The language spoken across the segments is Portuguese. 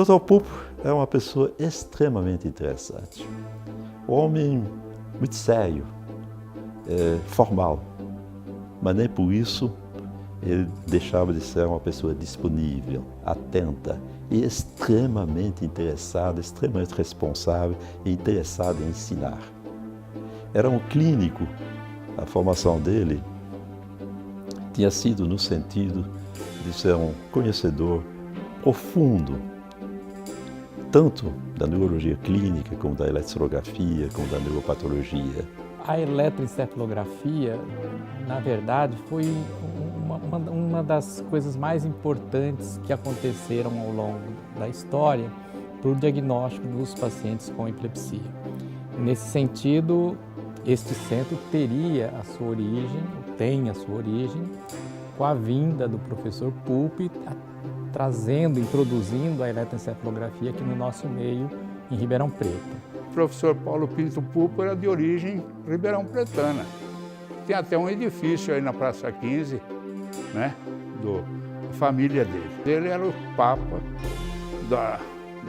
O Dr. Pupo é uma pessoa extremamente interessante. Homem muito sério, formal, mas nem por isso ele deixava de ser uma pessoa disponível, atenta e extremamente interessada, extremamente responsável e interessada em ensinar. Era um clínico, a formação dele tinha sido no sentido de ser um conhecedor profundo, tanto da neurologia clínica, como da eletrocardiografia, como da neuropatologia. A eletroencefalografia, na verdade, foi uma das coisas mais importantes que aconteceram ao longo da história para o diagnóstico dos pacientes com epilepsia. Nesse sentido, este centro teria a sua origem, tem a sua origem, com a vinda do professor Pupo, introduzindo a eletroencefalografia aqui no nosso meio, em Ribeirão Preto. O professor Paulo Pinto Pupo era de origem ribeirão-pretana. Tem até um edifício aí na Praça 15, né, da família dele. Ele era o papa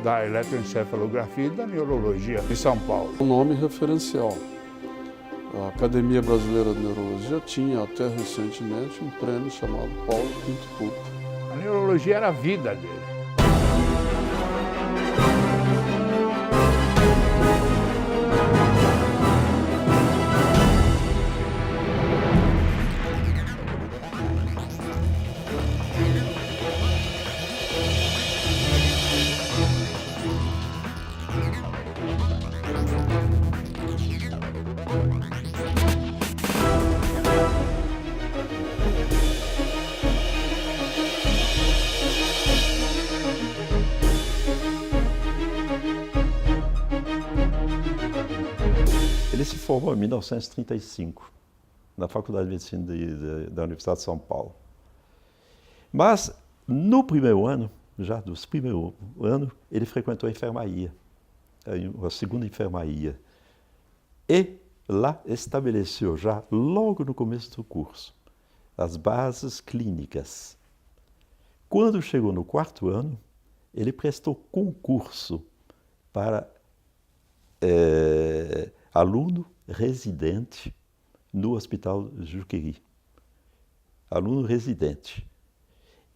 da eletroencefalografia e da neurologia em São Paulo. O nome referencial. A Academia Brasileira de Neurologia tinha até recentemente um prêmio chamado Paulo Pinto Pupo. A neurologia era a vida dele. Ele se formou em 1935, na Faculdade de Medicina da Universidade de São Paulo. Mas, no primeiro ano, já dos primeiros anos, ele frequentou a enfermaria, a segunda enfermaria. E lá estabeleceu, já logo no começo do curso, as bases clínicas. Quando chegou no quarto ano, ele prestou concurso para aluno residente no Hospital Juqueri. Aluno residente.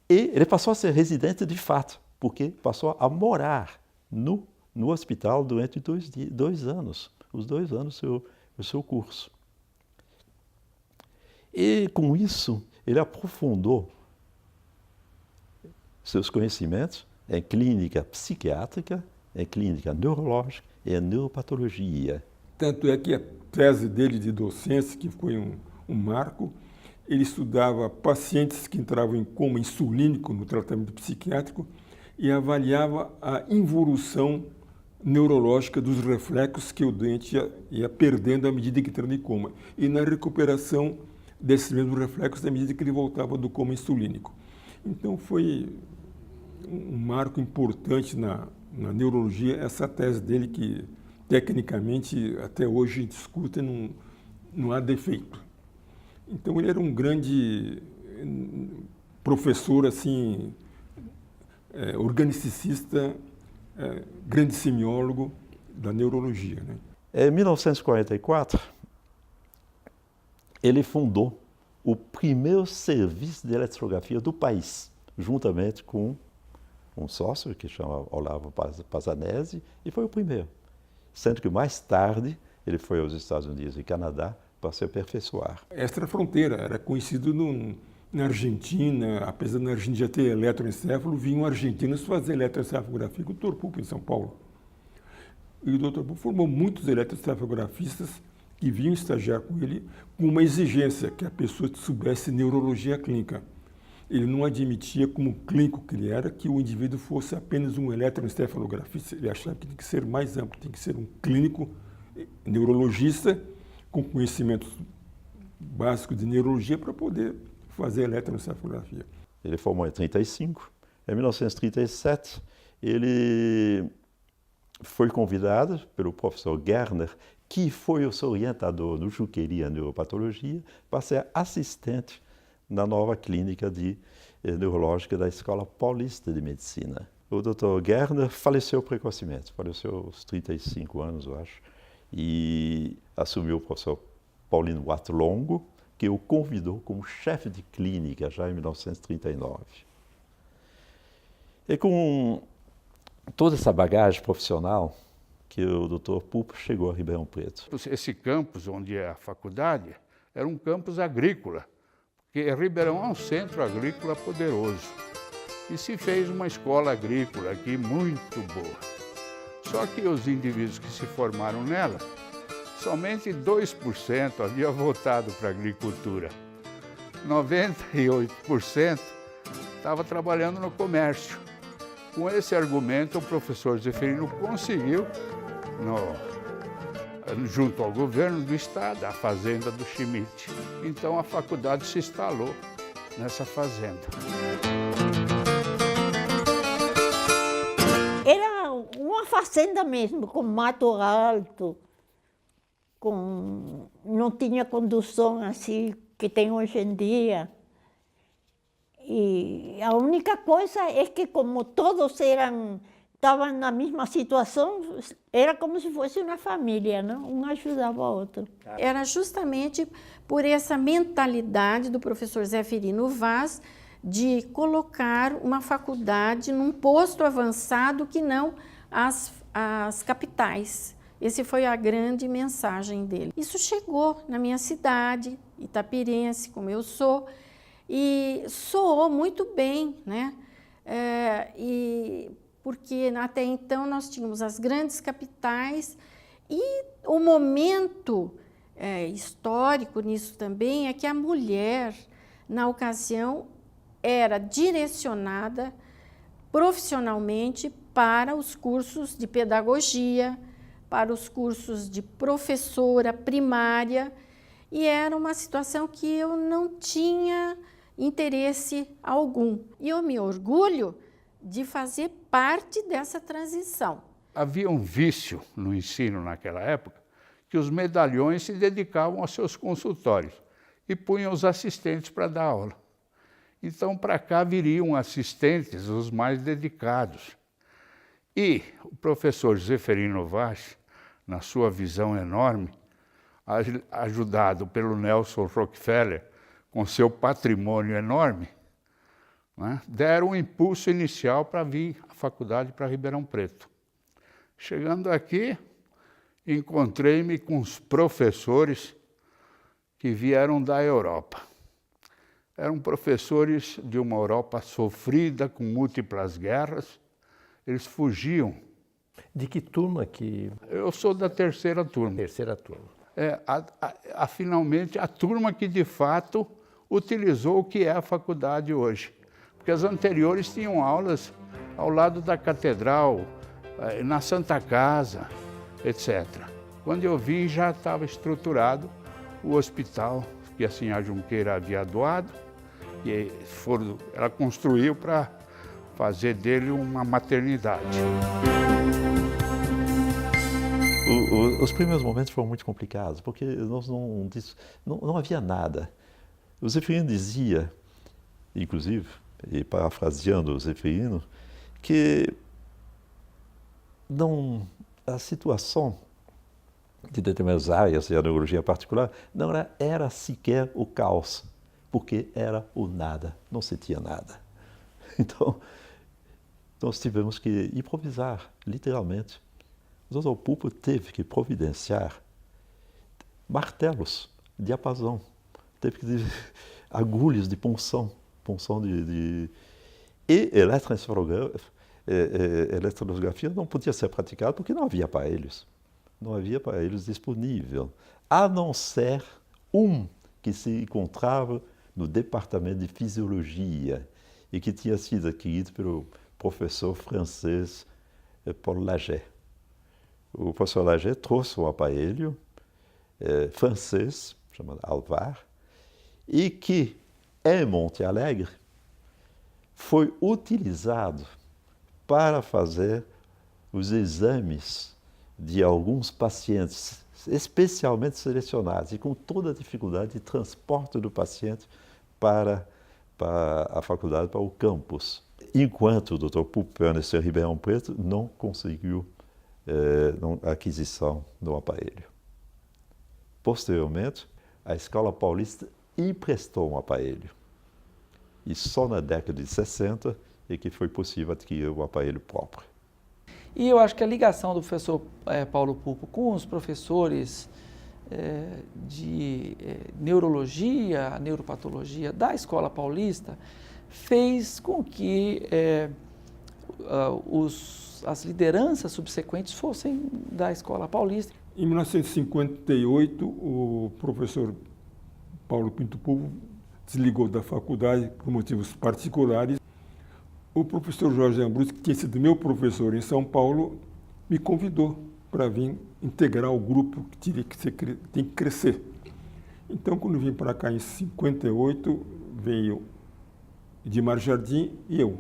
E ele passou a ser residente de fato, porque passou a morar no hospital durante 2 anos, os 2 anos do seu curso. E com isso, ele aprofundou seus conhecimentos em clínica psiquiátrica, em clínica neurológica e em neuropatologia. Tanto é que a tese dele de docência, que foi um marco, ele estudava pacientes que entravam em coma insulínico no tratamento psiquiátrico e avaliava a involução neurológica dos reflexos que o doente ia perdendo à medida que entrava em coma e na recuperação desses mesmos reflexos à medida que ele voltava do coma insulínico. Então foi um marco importante na neurologia, essa tese dele que tecnicamente até hoje discute, não há defeito. Então ele era um grande professor, assim, organicista, grande semiólogo da neurologia, né? Em 1944, ele fundou o primeiro serviço de eletrografia do país, juntamente com um sócio que chama Olavo Pazzanese, e foi o primeiro. Sendo que mais tarde ele foi aos Estados Unidos e Canadá para se aperfeiçoar. Extra-fronteira, era conhecido na Argentina, apesar da Argentina já ter eletroencefalo, vinham argentinos fazer eletroencefalografia com o Dr. Pupo em São Paulo. E o Dr. Pupo formou muitos eletroencefalografistas que vinham estagiar com ele com uma exigência, que a pessoa soubesse neurologia clínica. Ele não admitia, como clínico que ele era, que o indivíduo fosse apenas um eletroencefalografista. Ele achava que tinha que ser mais amplo, tinha que ser um clínico neurologista com conhecimentos básicos de neurologia para poder fazer eletroencefalografia. Ele formou em 1935. Em 1937, ele foi convidado pelo professor Gerner, que foi o seu orientador no Juqueri, a neuropatologia, para ser assistente na nova clínica neurológica da Escola Paulista de Medicina. O Dr. Gerner faleceu precocemente, faleceu aos 35 anos, eu acho, e assumiu o professor Paulino Watt Longo, que o convidou como chefe de clínica já em 1939. E com toda essa bagagem profissional que o Dr. Pupo chegou a Ribeirão Preto. Esse campus onde é a faculdade era um campus agrícola, porque Ribeirão é um centro agrícola poderoso. E se fez uma escola agrícola aqui muito boa. Só que os indivíduos que se formaram nela, somente 2% havia voltado para a agricultura. 98% estava trabalhando no comércio. Com esse argumento, o professor Zeferino conseguiu, junto ao governo do estado, a fazenda do Schmidt. Então a faculdade se instalou nessa fazenda. Era uma fazenda mesmo, com mato alto, não tinha condução assim que tem hoje em dia. E a única coisa é que, como todos estavam na mesma situação, era como se fosse uma família, não? Um ajudava o outro. Era justamente por essa mentalidade do professor Zeferino Vaz de colocar uma faculdade num posto avançado que não as capitais. Essa foi a grande mensagem dele. Isso chegou na minha cidade, itapirense, como eu sou, e soou muito bem, né? Porque até então nós tínhamos as grandes capitais e o momento histórico nisso também é que a mulher, na ocasião, era direcionada profissionalmente para os cursos de pedagogia, para os cursos de professora primária, e era uma situação que eu não tinha interesse algum. E eu me orgulho de fazer parte dessa transição. Havia um vício no ensino naquela época, que os medalhões se dedicavam aos seus consultórios e punham os assistentes para dar aula. Então, para cá viriam assistentes, os mais dedicados. E o professor Zeferino Vaz, na sua visão enorme, ajudado pelo Nelson Rockefeller, com seu patrimônio enorme, né, deram um impulso inicial para vir à faculdade para Ribeirão Preto. Chegando aqui, encontrei-me com os professores que vieram da Europa. Eram professores de uma Europa sofrida, com múltiplas guerras. Eles fugiam. De que turma que... Eu sou da terceira turma. Terceira turma. Finalmente, a turma que, de fato, utilizou o que é a faculdade hoje. Porque as anteriores tinham aulas ao lado da catedral, na Santa Casa, etc. Quando eu vim, já estava estruturado o hospital que a senhora Junqueira havia doado, e ela construiu para fazer dele uma maternidade. Os primeiros momentos foram muito complicados, porque nós não havia nada. O Zeferino dizia, inclusive, e parafraseando o Zeferino, que a situação de determinadas áreas, e a neurologia particular, não era sequer o caos, porque era o nada, não se tinha nada. Então, nós tivemos que improvisar, literalmente. O Dr. Pupo teve que providenciar martelos, diapasão, teve que agulhas de punção e eletroencefalografia não podia ser praticada porque não havia aparelhos. Não havia aparelhos disponíveis, a não ser um que se encontrava no departamento de fisiologia e que tinha sido adquirido pelo professor francês Paul Laget. O professor Laget trouxe um aparelho francês, chamado Alvar, e que, em Monte Alegre, foi utilizado para fazer os exames de alguns pacientes especialmente selecionados e com toda a dificuldade de transporte do paciente para a faculdade, para o campus. enquanto o Dr. Pupo permaneceu em Ribeirão Preto, não conseguiu a aquisição do aparelho. Posteriormente, a Escola Paulista emprestou um aparelho. E só na década de 60 é que foi possível adquirir o aparelho próprio. E eu acho que a ligação do professor Paulo Pupo com os professores de neurologia, neuropatologia da Escola Paulista fez com que as lideranças subsequentes fossem da Escola Paulista. Em 1958, o professor Paulo Pinto Pupo desligou da faculdade por motivos particulares. O professor Jorge Ambruschi, que tinha sido meu professor em São Paulo, me convidou para vir integrar o grupo que tem que crescer. Então, quando vim para cá em 58, veio Edmar Jardim e eu,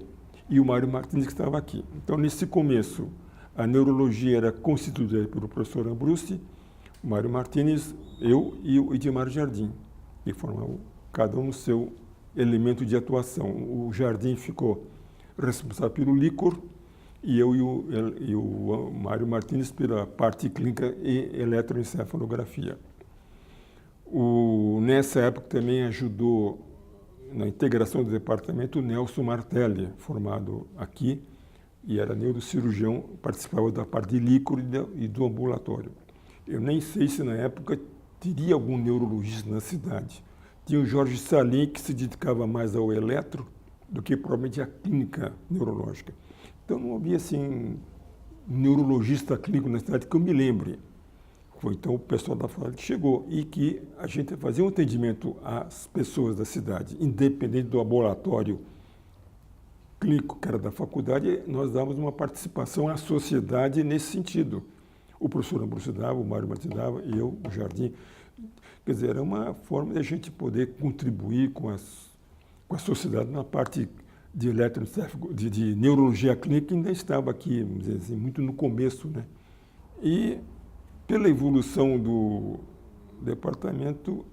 e o Mário Martins, que estava aqui. Então, nesse começo, a neurologia era constituída pelo professor Ambruschi, o Mário Martins, eu e o Edmar Jardim, que formavam cada um o seu elemento de atuação. O Jardim ficou responsável pelo líquor e eu e o Mário Martins pela parte clínica e eletroencefalografia. Nessa época também ajudou na integração do departamento o Nelson Martelli, formado aqui, e era neurocirurgião, participava da parte de líquor e do ambulatório. Eu nem sei se na época teria algum neurologista na cidade. Tinha o Jorge Salim, que se dedicava mais ao eletro do que provavelmente à clínica neurológica. Então não havia assim neurologista clínico na cidade que eu me lembre. Foi então o pessoal da faculdade que chegou e que a gente fazia um atendimento às pessoas da cidade, independente do laboratório clínico que era da faculdade, nós dávamos uma participação à sociedade nesse sentido. O professor Ambruschi dava, o Mário Martins dava, e eu, o Jardim. Quer dizer, era uma forma de a gente poder contribuir com a sociedade na parte de de neurologia clínica, que ainda estava aqui, vamos dizer assim, muito no começo, né? E pela evolução do departamento,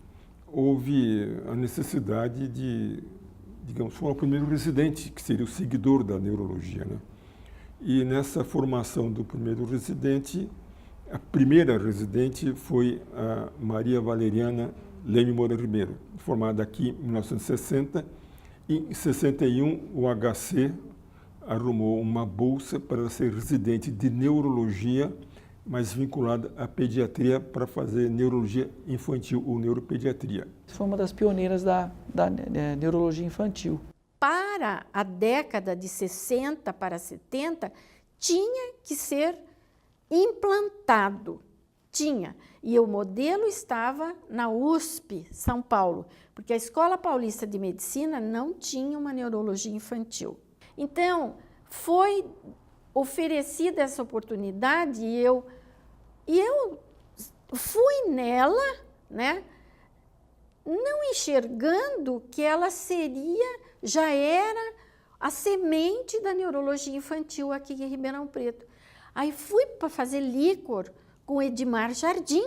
houve a necessidade de, digamos, formar o primeiro residente, que seria o seguidor da neurologia, né? E nessa formação do primeiro residente, a primeira residente foi a Maria Valeriana Leme Moura Ribeiro, formada aqui em 1960. E em 61, o HC arrumou uma bolsa para ser residente de neurologia, mas vinculada à pediatria para fazer neurologia infantil ou neuropediatria. Foi uma das pioneiras da neurologia infantil. Para a década de 60 para 70, tinha que ser implantado. Tinha. E o modelo estava na USP, São Paulo, porque a Escola Paulista de Medicina não tinha uma neurologia infantil. Então, foi oferecida essa oportunidade e eu fui nela, né, não enxergando que ela já era a semente da neurologia infantil aqui em Ribeirão Preto. Aí fui para fazer líquor com Edmar Jardim,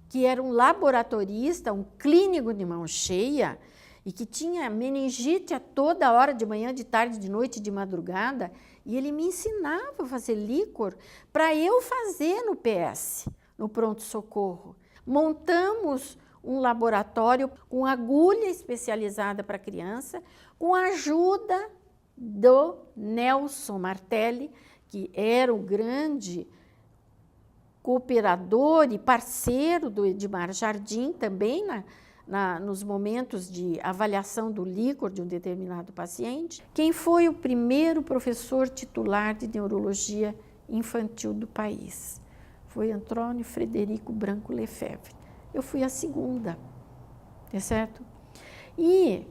que era um laboratorista, um clínico de mão cheia, e que tinha meningite a toda hora, de manhã, de tarde, de noite, de madrugada, e ele me ensinava a fazer líquor para eu fazer no PS, no pronto-socorro. Montamos um laboratório com agulha especializada para criança, com a ajuda do Nelson Martelli, que era o grande cooperador e parceiro do Edmar Jardim, também nos momentos de avaliação do líquor de um determinado paciente. Quem foi o primeiro professor titular de neurologia infantil do país? Foi Antônio Frederico Branco Lefebvre. Eu fui a segunda, tá certo? E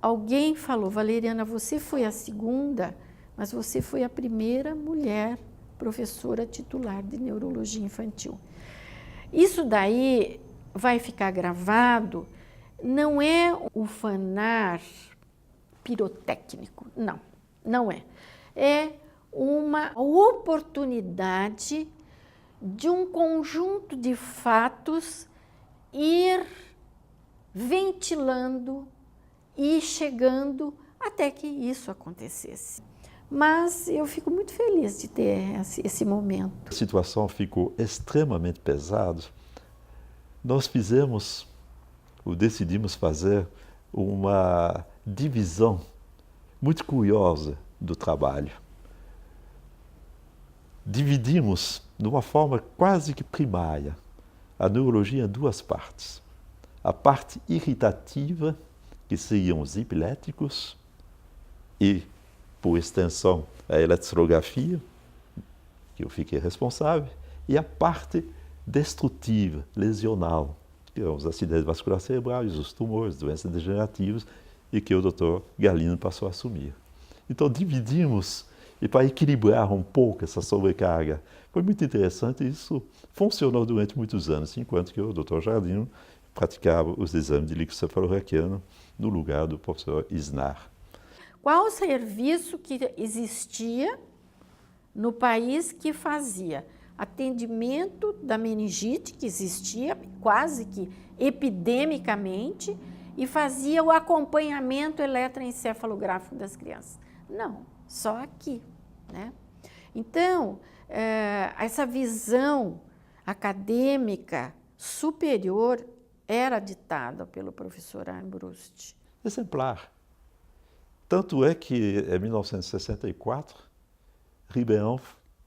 alguém falou, Valeriana, você foi a segunda, mas você foi a primeira mulher professora titular de neurologia infantil. Isso daí vai ficar gravado, não é o fanar pirotécnico, não, não é. É uma oportunidade de um conjunto de fatos ir ventilando e chegando a até que isso acontecesse. Mas eu fico muito feliz de ter esse momento. A situação ficou extremamente pesada. Nós decidimos fazer uma divisão muito curiosa do trabalho. Dividimos, de uma forma quase que primária, a neurologia em duas partes. A parte irritativa, que seriam os epiléticos, e, por extensão, a eletrografia, que eu fiquei responsável, e a parte destrutiva, lesional, que são os acidentes vasculares cerebrais, os tumores, doenças degenerativas, e que o Dr. Galino passou a assumir. Então, dividimos, e para equilibrar um pouco essa sobrecarga, foi muito interessante, e isso funcionou durante muitos anos, enquanto que o Dr. Galino praticava os exames de líquido cefalorraquiano no lugar do professor Isnar. Qual o serviço que existia no país que fazia atendimento da meningite, que existia quase que epidemicamente, e fazia o acompanhamento eletroencefalográfico das crianças? Não, só aqui, né? Então, essa visão acadêmica superior era ditada pelo professor Armbrust. Exemplar. Tanto é que, em 1964, Ribeirão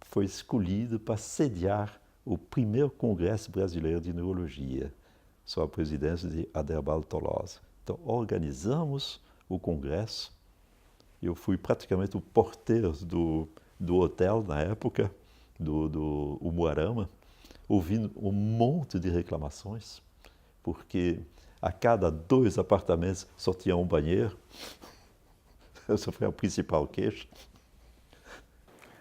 foi escolhido para sediar o primeiro Congresso Brasileiro de Neurologia, sob a presidência de Aderbal Tolosa. Então, organizamos o congresso. Eu fui praticamente o porteiro do hotel, na época, do Umuarama, ouvindo um monte de reclamações, porque a cada 2 apartamentos só tinha um banheiro. Essa foi a principal queixa.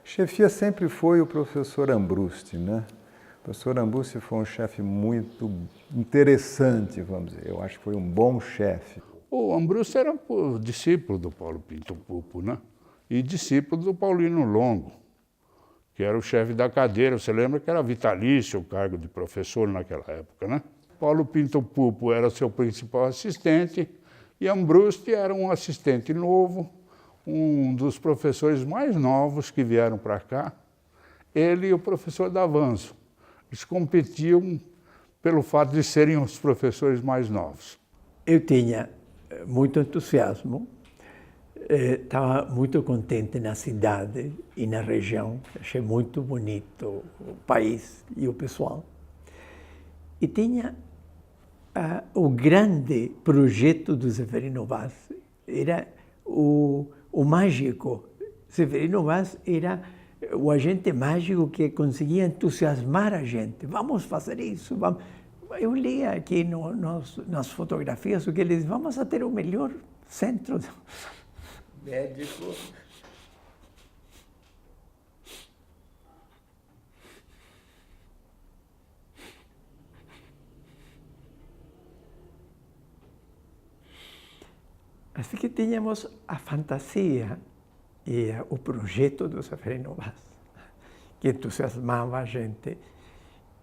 Chefia sempre foi o professor Armbrust, né? O professor Armbrust foi um chefe muito interessante, vamos dizer. Eu acho que foi um bom chefe. O Armbrust era discípulo do Paulo Pinto Pupo, né? E discípulo do Paulino Longo, que era o chefe da cadeira. Você lembra que era vitalício o cargo de professor naquela época, né? Paulo Pinto Pupo era seu principal assistente e Armbrust era um assistente novo, um dos professores mais novos que vieram para cá. Ele e o professor Davanzo. Eles competiam pelo fato de serem os professores mais novos. Eu tinha muito entusiasmo, estava muito contente na cidade e na região, achei muito bonito o país e o pessoal. E tinha o grande projeto do Severino Vaz, era o mágico. Severino Vaz era o agente mágico que conseguia entusiasmar a gente. Vamos fazer isso, vamos. Eu li aqui nas fotografias o que eles vamos a ter o melhor centro médico. Assim que tínhamos a fantasia e o projeto do Severino Vaz, que entusiasmava a gente.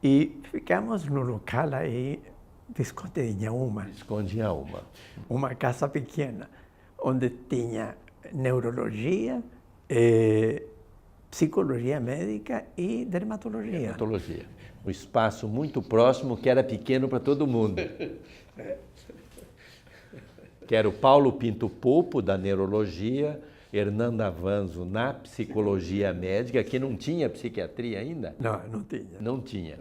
E ficamos no local aí, Visconde de Inhaúma. Visconde de Inhaúma. Uma casa pequena, onde tinha neurologia, psicologia médica e dermatologia. Dermatologia. Um espaço muito próximo que era pequeno para todo mundo. Que era o Paulo Pinto Pupo, da neurologia, Hernando Avanzo na psicologia médica, que não tinha psiquiatria ainda? Não, não tinha. Não tinha.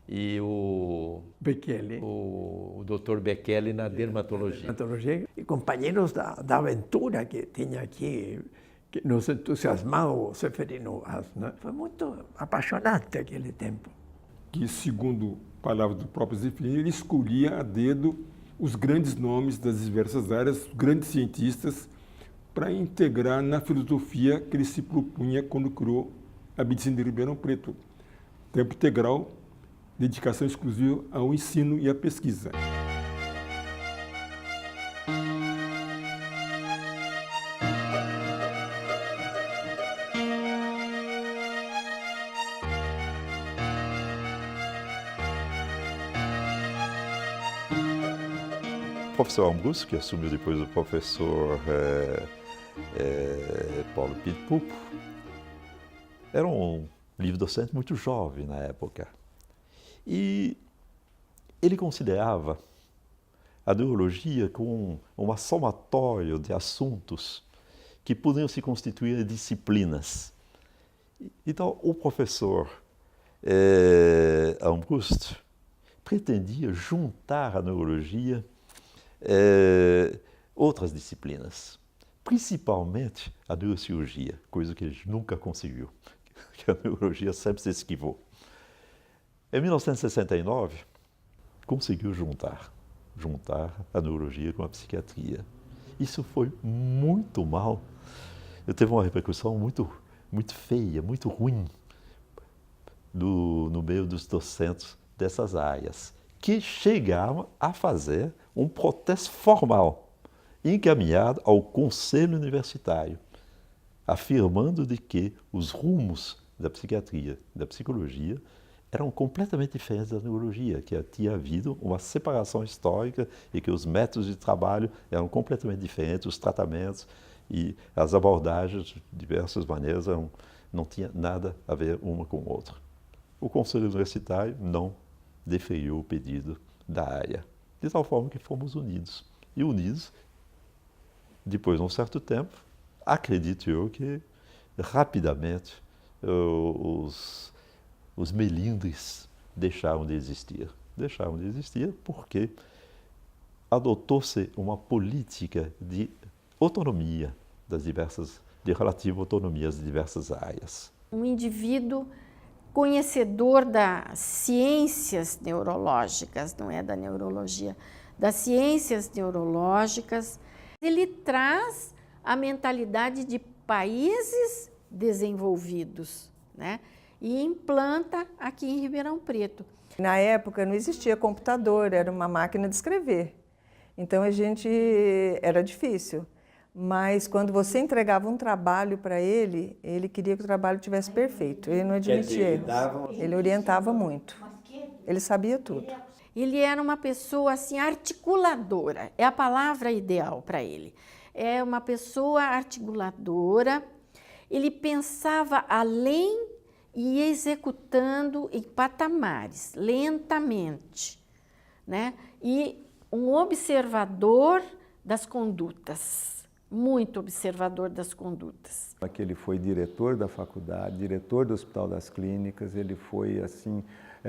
E o Bekele. O Dr. Bekele na dermatologia. Dermatologia. E companheiros da aventura que tinha aqui, que nos entusiasmou o Severino Vaz, né? Foi muito apaixonante aquele tempo. Que, segundo palavras do próprio Zeferino, ele escolhia a dedo os grandes nomes das diversas áreas, os grandes cientistas, para integrar na filosofia que ele se propunha quando criou a medicina de Ribeirão Preto. Tempo integral, dedicação exclusiva ao ensino e à pesquisa. O professor Armbrust, que assumiu depois o professor Paulo Pinto Pupo, era um livre-docente muito jovem na época. E ele considerava a neurologia como uma somatória de assuntos que podiam se constituir em disciplinas. Então, o professor Ambrusti pretendia juntar a neurologia outras disciplinas, principalmente a neurocirurgia, coisa que ele nunca conseguiu, que a neurologia sempre se esquivou. Em 1969, conseguiu juntar a neurologia com a psiquiatria. Isso foi muito mal. Teve uma repercussão muito feia, muito ruim no meio dos docentes dessas áreas, que chegavam a fazer um protesto formal, encaminhado ao Conselho Universitário, afirmando de que os rumos da psiquiatria e da psicologia eram completamente diferentes da neurologia, que tinha havido uma separação histórica e que os métodos de trabalho eram completamente diferentes, os tratamentos e as abordagens, de diversas maneiras, não tinha nada a ver uma com a outra. O Conselho Universitário não deferiu o pedido da área, de tal forma que fomos unidos. E unidos, depois de um certo tempo, acredito eu que rapidamente os melindres deixaram de existir. Deixaram de existir porque adotou-se uma política de autonomia de relativa autonomia das diversas áreas. Um indivíduo conhecedor das ciências neurológicas, não é da neurologia, das ciências neurológicas, ele traz a mentalidade de países desenvolvidos, né? E implanta aqui em Ribeirão Preto. Na época não existia computador, era uma máquina de escrever. Então era difícil. Mas quando você entregava um trabalho para ele, ele queria que o trabalho tivesse perfeito. Ele não admitia erros. Ele orientava muito. Ele sabia tudo. Ele era uma pessoa assim articuladora, é a palavra ideal para ele. É uma pessoa articuladora, ele pensava além e executando em patamares, lentamente, né? E um observador das condutas. Muito observador das condutas. Ele foi diretor da faculdade, diretor do Hospital das Clínicas, ele foi assim,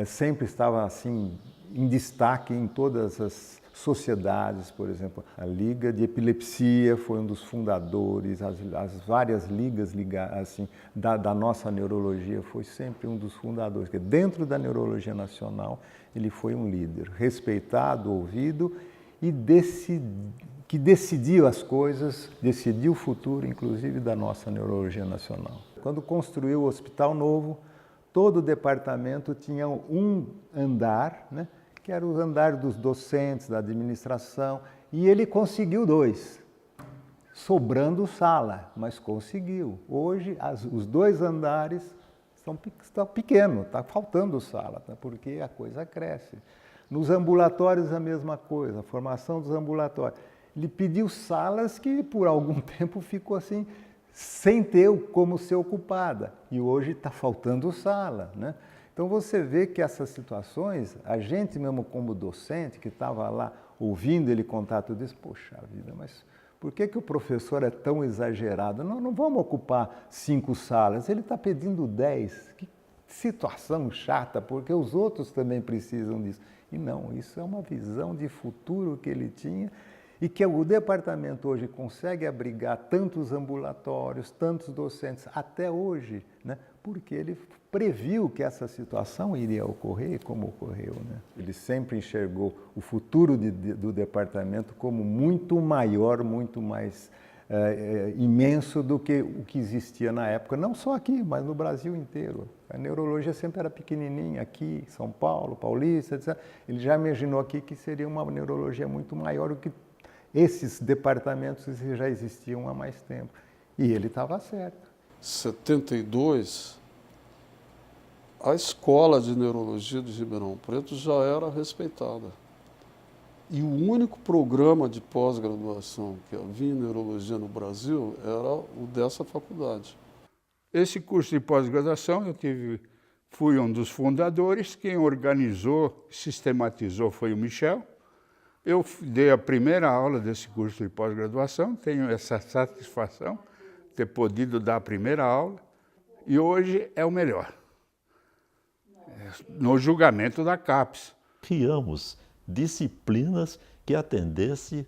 sempre estava assim em destaque em todas as sociedades, por exemplo, a Liga de Epilepsia foi um dos fundadores, as várias ligas assim, da nossa neurologia foi sempre um dos fundadores, porque dentro da neurologia nacional ele foi um líder, respeitado, ouvido e que decidiu as coisas, decidiu o futuro, inclusive, da nossa neurologia nacional. Quando construiu o Hospital Novo, todo o departamento tinha um andar, né, que era o andar dos docentes, da administração, e ele conseguiu 2, sobrando sala, mas conseguiu. Hoje, os 2 andares estão pequenos, está faltando sala, tá, porque a coisa cresce. Nos ambulatórios, a mesma coisa, a formação dos ambulatórios. Ele pediu salas que, por algum tempo, ficou assim, sem ter como ser ocupada. E hoje está faltando sala, né? Então, você vê que essas situações, a gente mesmo como docente, que estava lá ouvindo ele contar tudo isso, poxa vida, mas por que o professor é tão exagerado? Não vamos ocupar 5 salas, ele está pedindo 10. Que situação chata, porque os outros também precisam disso. E não, isso é uma visão de futuro que ele tinha e que o departamento hoje consegue abrigar tantos ambulatórios, tantos docentes, até hoje, né? Porque ele previu que essa situação iria ocorrer como ocorreu, né? Ele sempre enxergou o futuro do departamento como muito maior, muito mais imenso do que o que existia na época, não só aqui, mas no Brasil inteiro. A neurologia sempre era pequenininha, aqui, São Paulo, Paulista, etc. Ele já imaginou aqui que seria uma neurologia muito maior do que esses departamentos que já existiam há mais tempo. E ele estava certo. Em 72, a escola de neurologia de Ribeirão Preto já era respeitada. E o único programa de pós-graduação que havia em neurologia no Brasil era o dessa faculdade. Esse curso de pós-graduação fui um dos fundadores. Quem organizou, sistematizou foi o Michel. Eu dei a primeira aula desse curso de pós-graduação, tenho essa satisfação de ter podido dar a primeira aula, e hoje é o melhor, no julgamento da CAPES. Criamos disciplinas que atendessem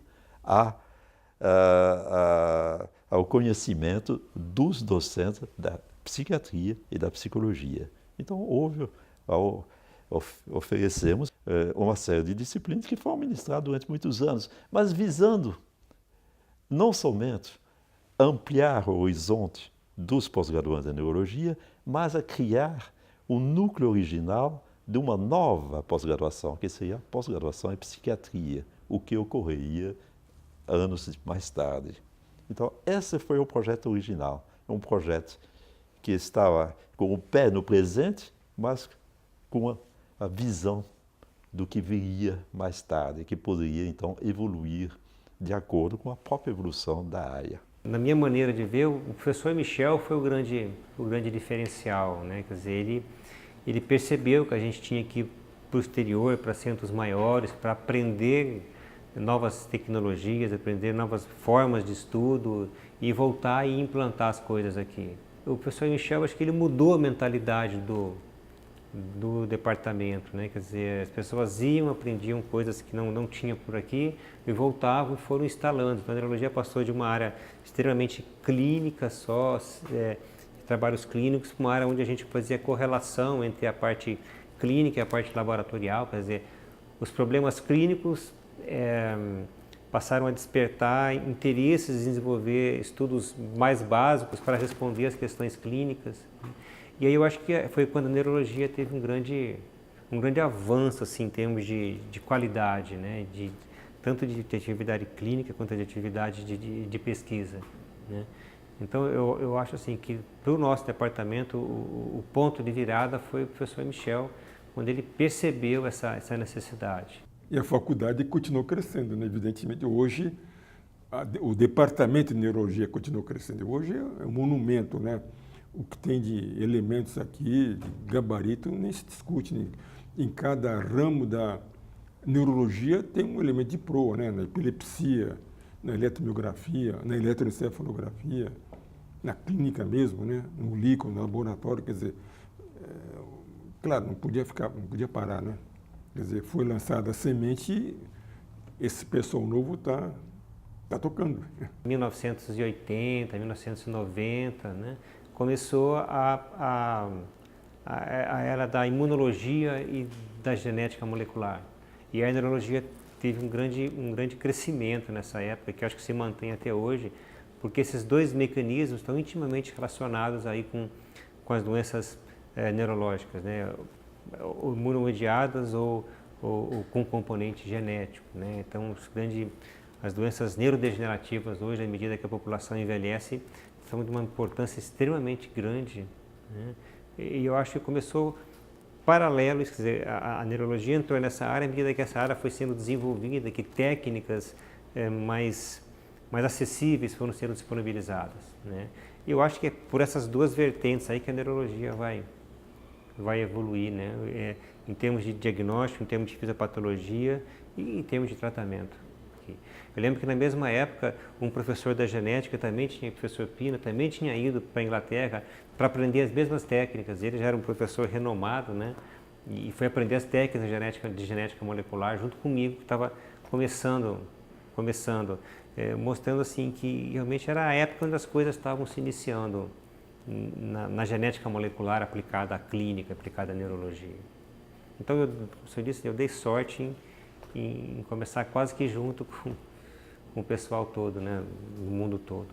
ao conhecimento dos docentes da psiquiatria e da psicologia. Então, oferecemos uma série de disciplinas que foram ministradas durante muitos anos, mas visando não somente ampliar o horizonte dos pós-graduandos em neurologia, mas a criar o núcleo original de uma nova pós-graduação, que seria a pós-graduação em psiquiatria, o que ocorreria anos mais tarde. Então, esse foi o projeto original, um projeto que estava com o pé no presente, mas com a visão do que viria mais tarde, que poderia, então, evoluir de acordo com a própria evolução da área. Na minha maneira de ver, o professor Michel foi o grande diferencial, né? Quer dizer, ele percebeu que a gente tinha que ir para o exterior, para centros maiores, para aprender novas tecnologias, aprender novas formas de estudo e voltar e implantar as coisas aqui. O professor Michel, acho que ele mudou a mentalidade do departamento, né? Quer dizer, as pessoas iam, aprendiam coisas que não tinham por aqui e voltavam e foram instalando. Então, a neurologia passou de uma área extremamente clínica só, trabalhos clínicos, para uma área onde a gente fazia correlação entre a parte clínica e a parte laboratorial. Quer dizer, os problemas clínicos passaram a despertar interesses em desenvolver estudos mais básicos para responder às questões clínicas. E aí eu acho que foi quando a neurologia teve um grande avanço assim, em termos de qualidade, né? Tanto de atividade clínica quanto de atividade de pesquisa, né? Então eu acho assim, que para o nosso departamento o ponto de virada foi o professor Michel, quando ele percebeu essa necessidade. E a faculdade continuou crescendo, né? Evidentemente. Hoje o departamento de neurologia continuou crescendo. Hoje é um monumento, né? O que tem de elementos aqui, de gabarito, nem se discute. Em cada ramo da neurologia tem um elemento de proa, né? Na epilepsia, na eletromiografia, na eletroencefalografia, na clínica mesmo, né? No líquido, no laboratório. Quer dizer, claro, não podia parar, né? Quer dizer, foi lançada a semente e esse pessoal novo está tocando. 1980, 1990, né? Começou a era da imunologia e da genética molecular. E a neurologia teve um grande crescimento nessa época, que eu acho que se mantém até hoje, porque esses dois mecanismos estão intimamente relacionados aí com as doenças neurológicas, né? Ou imunomediadas ou com componente genético, né? Então, as doenças neurodegenerativas hoje, à medida que a população envelhece, são de uma importância extremamente grande, né? E eu acho que começou paralelo, quer dizer, a neurologia entrou nessa área à medida que essa área foi sendo desenvolvida, que técnicas mais acessíveis foram sendo disponibilizadas, né? E eu acho que é por essas duas vertentes aí que a neurologia vai evoluir, né? Em termos de diagnóstico, em termos de fisiopatologia e em termos de tratamento. Eu lembro que na mesma época, um professor da genética também tinha, professor Pina, também tinha ido para a Inglaterra para aprender as mesmas técnicas. Ele já era um professor renomado, né? E foi aprender as técnicas de genética molecular junto comigo, que estava começando, mostrando assim que realmente era a época onde as coisas estavam se iniciando na genética molecular aplicada à clínica, aplicada à neurologia. Então, como eu disse, eu dei sorte em começar quase que junto com o pessoal todo, né, do mundo todo.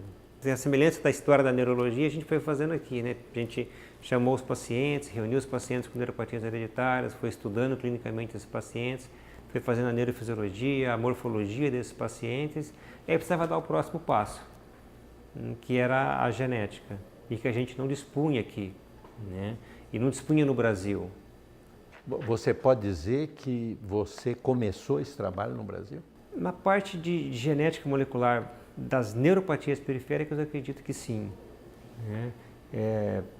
A semelhança da história da neurologia a gente foi fazendo aqui, né? A gente chamou os pacientes, reuniu os pacientes com neuropatias hereditárias, foi estudando clinicamente esses pacientes, foi fazendo a neurofisiologia, a morfologia desses pacientes, e aí precisava dar o próximo passo, que era a genética, e que a gente não dispunha aqui, né? E não dispunha no Brasil. Você pode dizer que você começou esse trabalho no Brasil? Na parte de genética molecular das neuropatias periféricas, eu acredito que sim. Né?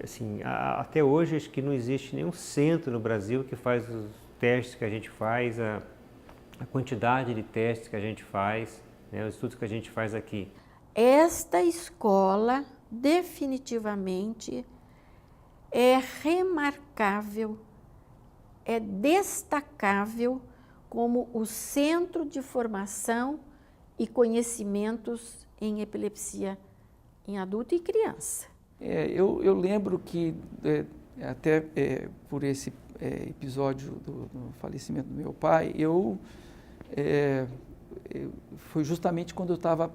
Assim, até hoje, acho que não existe nenhum centro no Brasil que faz os testes que a gente faz, a quantidade de testes que a gente faz, né, os estudos que a gente faz aqui. Esta escola, definitivamente, é remarcável, é destacável como o centro de formação e conhecimentos em epilepsia em adulto e criança. Eu lembro que, até por esse episódio do falecimento do meu pai, foi justamente quando eu estava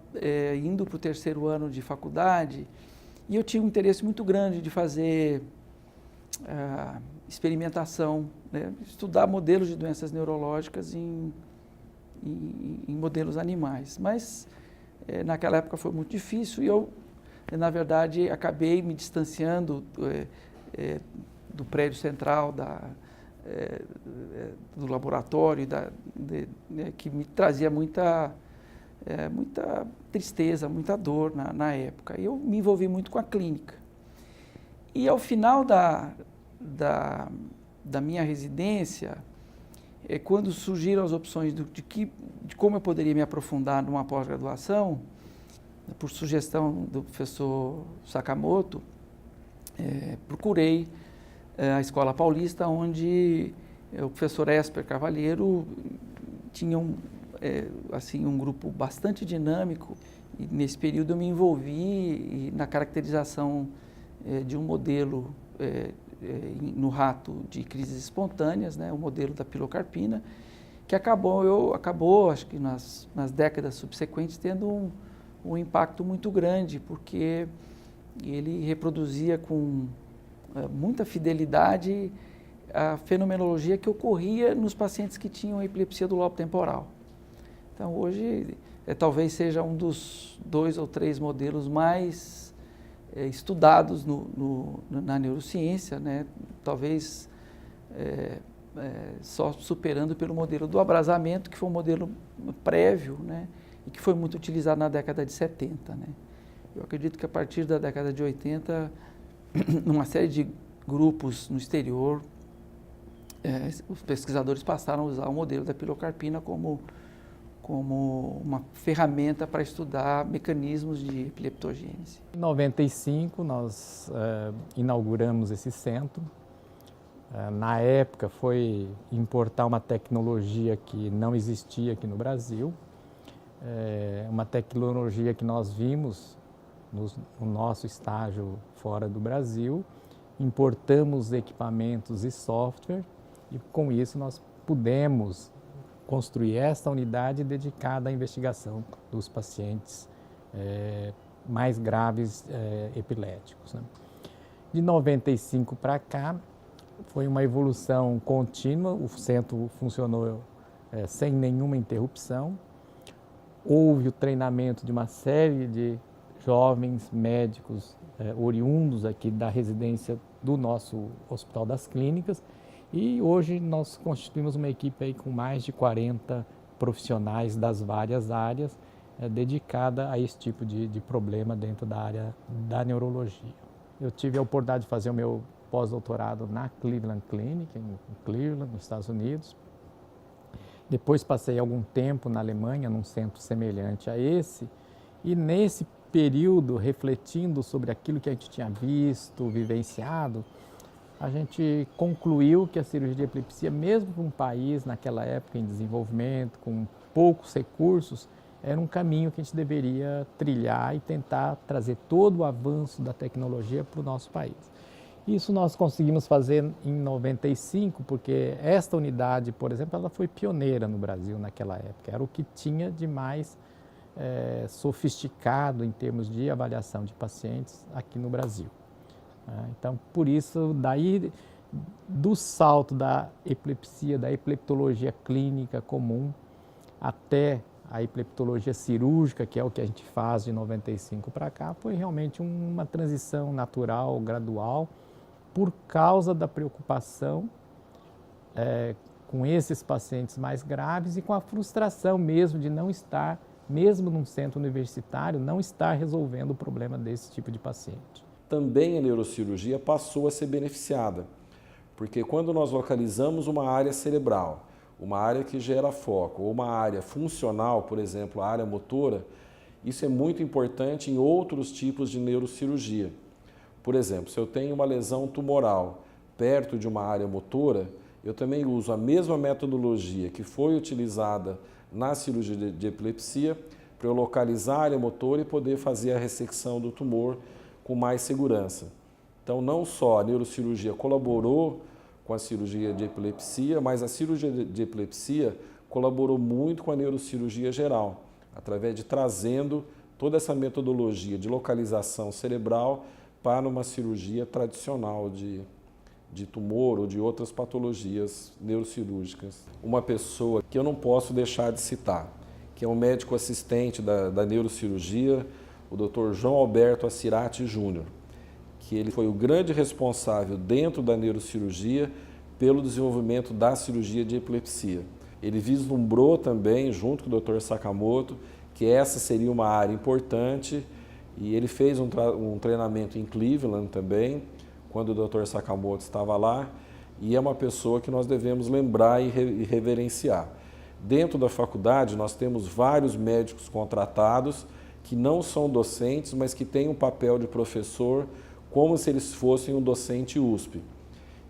indo para o 3º ano de faculdade e eu tinha um interesse muito grande de fazer experimentação, né? Estudar modelos de doenças neurológicas em modelos animais. Mas naquela época foi muito difícil e eu, na verdade, acabei me distanciando do prédio central do laboratório, que me trazia muita tristeza, muita dor na época. E eu me envolvi muito com a clínica. E ao final da minha residência, quando surgiram as opções de como eu poderia me aprofundar numa pós-graduação, por sugestão do professor Sakamoto, procurei a Escola Paulista, onde o professor Esper Cavalheiro tinha um grupo bastante dinâmico, e nesse período eu me envolvi na caracterização de um modelo no rato de crises espontâneas, né, o modelo da pilocarpina, que acabou, acho que nas décadas subsequentes, tendo um impacto muito grande, porque ele reproduzia com muita fidelidade a fenomenologia que ocorria nos pacientes que tinham epilepsia do lobo temporal. Então, hoje, talvez seja um dos 2 ou 3 modelos mais estudados na neurociência, né? Talvez só superando pelo modelo do abrasamento, que foi um modelo prévio, né? E que foi muito utilizado na década de 70. Né? Eu acredito que a partir da década de 80, numa série de grupos no exterior, os pesquisadores passaram a usar o modelo da pilocarpina como uma ferramenta para estudar mecanismos de epileptogênese. Em 95, nós inauguramos esse centro. Na época, foi importar uma tecnologia que não existia aqui no Brasil, uma tecnologia que nós vimos no nosso estágio fora do Brasil, importamos equipamentos e software e com isso nós pudemos construir esta unidade dedicada à investigação dos pacientes mais graves epiléticos. Né? De 95 para cá, foi uma evolução contínua, o centro funcionou sem nenhuma interrupção. Houve o treinamento de uma série de jovens médicos oriundos aqui da residência do nosso Hospital das Clínicas e hoje nós constituímos uma equipe aí com mais de 40 profissionais das várias áreas dedicada a esse tipo de problema dentro da área da neurologia. Eu tive a oportunidade de fazer o meu pós-doutorado na Cleveland Clinic, em Cleveland, nos Estados Unidos. Depois passei algum tempo na Alemanha, num centro semelhante a esse, e nesse período, refletindo sobre aquilo que a gente tinha visto, vivenciado, a gente concluiu que a cirurgia de epilepsia, mesmo para um país naquela época em desenvolvimento, com poucos recursos, era um caminho que a gente deveria trilhar e tentar trazer todo o avanço da tecnologia para o nosso país. Isso nós conseguimos fazer em 95, porque esta unidade, por exemplo, ela foi pioneira no Brasil naquela época. Era o que tinha de mais sofisticado em termos de avaliação de pacientes aqui no Brasil. Então, por isso, daí do salto da epilepsia, da epileptologia clínica comum, até a epileptologia cirúrgica, que é o que a gente faz de 95 para cá, foi realmente uma transição natural, gradual, por causa da preocupação com esses pacientes mais graves e com a frustração mesmo de não estar, mesmo num centro universitário, não estar resolvendo o problema desse tipo de paciente. Também a neurocirurgia passou a ser beneficiada, porque quando nós localizamos uma área cerebral, uma área que gera foco, ou uma área funcional, por exemplo, a área motora, isso é muito importante em outros tipos de neurocirurgia. Por exemplo, se eu tenho uma lesão tumoral perto de uma área motora, eu também uso a mesma metodologia que foi utilizada na cirurgia de epilepsia para eu localizar a área motora e poder fazer a ressecção do tumor com mais segurança. Então, não só a neurocirurgia colaborou com a cirurgia de epilepsia, mas a cirurgia de epilepsia colaborou muito com a neurocirurgia geral, através de trazendo toda essa metodologia de localização cerebral para uma cirurgia tradicional de tumor ou de outras patologias neurocirúrgicas. Uma pessoa que eu não posso deixar de citar, que é um médico assistente da neurocirurgia, o Dr. João Alberto Assirati Júnior, que ele foi o grande responsável dentro da neurocirurgia pelo desenvolvimento da cirurgia de epilepsia. Ele vislumbrou também, junto com o Dr. Sakamoto, que essa seria uma área importante e ele fez um treinamento em Cleveland também, quando o Dr. Sakamoto estava lá, e é uma pessoa que nós devemos lembrar e reverenciar. Dentro da faculdade, nós temos vários médicos contratados que não são docentes, mas que têm um papel de professor como se eles fossem um docente USP.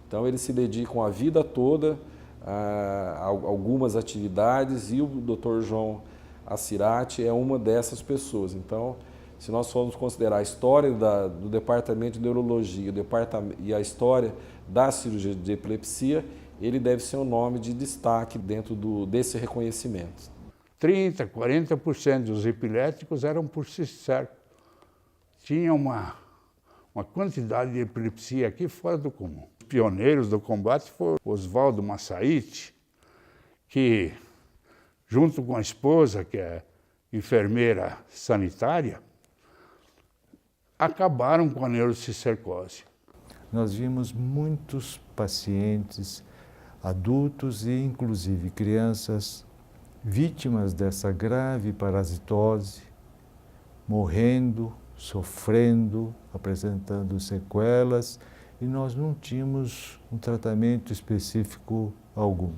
Então, eles se dedicam a vida toda a algumas atividades e o Dr. João Assirati é uma dessas pessoas. Então, se nós formos considerar a história do Departamento de Neurologia e a história da cirurgia de epilepsia, ele deve ser um nome de destaque dentro desse reconhecimento. 30%, 40% dos epiléticos eram por cisterco. Tinha uma quantidade de epilepsia aqui fora do comum. Os pioneiros do combate foram Oswaldo Massaíti, que, junto com a esposa, que é enfermeira sanitária, acabaram com a neurocistercose. Nós vimos muitos pacientes, adultos e inclusive crianças, vítimas dessa grave parasitose, morrendo, sofrendo, apresentando sequelas, e nós não tínhamos um tratamento específico algum.